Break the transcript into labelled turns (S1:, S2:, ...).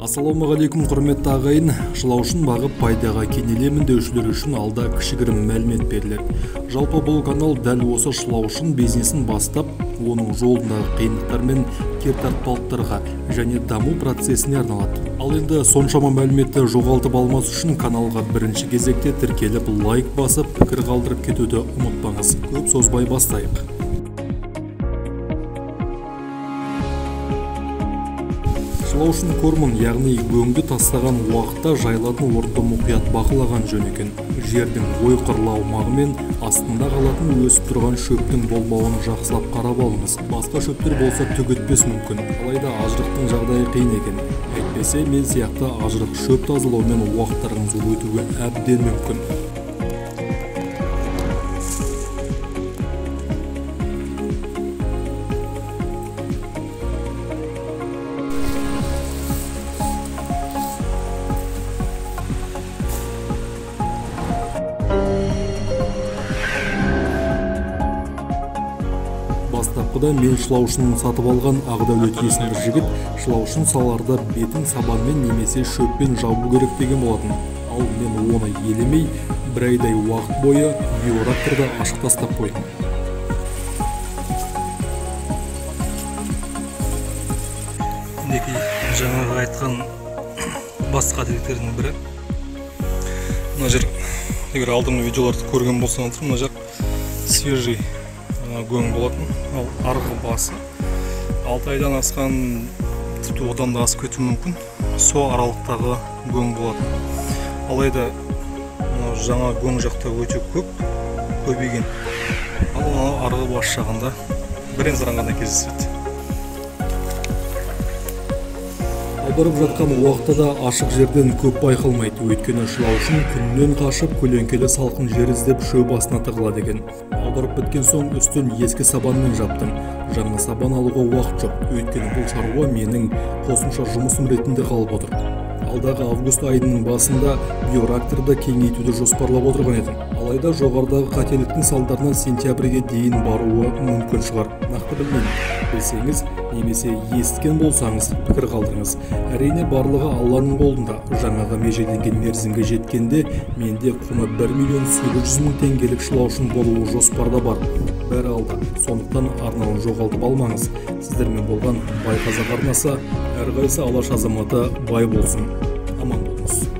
S1: Ассалаумағалейкум құрметті ағайын, шылаушын бағып пайдаға кенелемін деушілер үшін алда кішігірім мәлімет беріледі. Жалпы бұл канал дәл осы шылаушын бизнесін бастап, оның жолындағы қиындықтар мен кертартпалықтарға және даму процесіне арналады. Ал енді соншама мәліметті жоғалтып алмас үшін каналға бірінші кезекте тіркеліп лайк басып, пікір қалдырып кетуді ұмытпаңыз. Көп созбай бастайық. Шылаушын кормын, яғни өңді тастаған уақытта жайылатын орынды мұқият бақылаған жөн екен. Жердің ойқырлы аумағы мен астында қалатын өсіп тұрған шөптің болмауын жақсылап қарап алыңыз. Басқа шөптер болса түк етпес мүмкін. Алайда ажырықтың жағдайы қиын екен. Әйтпесе мен сияқты ажырық шөп тазалаумен уақыттарыңыз өтуге әбден мүмкін. Бастапқыда мен шылаушын сатып алған Ағдәулет есімді жігіт шылаушын саларда бетін сабанмен немесе шөппен жабу керек деген болатын. Ал мен оны елемей, бір айдай уақыт бойы биоракторда ашық тастап қойдым.
S2: Мінекей жаңағы айтқан басқа деректердің бірі. Мына жер, егер алдыңғы видеоларды көрген болсаңыздар, мына жақ свежий көң болатын. Ал арғы басы 6 айдан асқан, тіпті одан да асып кетуі мүмкін. Со аралықтағы көң болатын. Алайда жаңа көң жақта өте көбейген. Ал арғы бас жағында бірен-саран ғана кездеседі.
S1: Аударып жатқан уақытта да ашық жерден көп байқалмайды. Өйткені шылаушын күннен қашып, көлеңкелі салқын жер іздеп шөп астына тығылады екен. Аударып біткен соң үстін ескі сабанмен жаптым. Жаңа сабан алуға уақыт жоқ. Өйткені бұл шаруа менің қосымша жұмысым ретінде қалып отыр. Алдағы август айының басында биоракторды кеңейтуді жоспарлап отырған едім. Алайда жоғарыдағы қателіктің салдарынан сентябрьге дейін баруы мүмкін шығар. Нақты білмеймін. Білсеңіз немесе естіген болсаңыз пікір қалдырыңыз. Әрине барлығы Алланың қолында. Жаңағы межеленген мерзімге жеткенде менде құны 1.800.000 теңгелік шылаушын болуы жоспарда бар. Бәрі алда. Сондықтан арнауын жоғалтып алмаңыз. Сіздермен болған Бай Қазақ арнасы, әрқайсы алаш азаматы бай болсын. Аман болыңыз.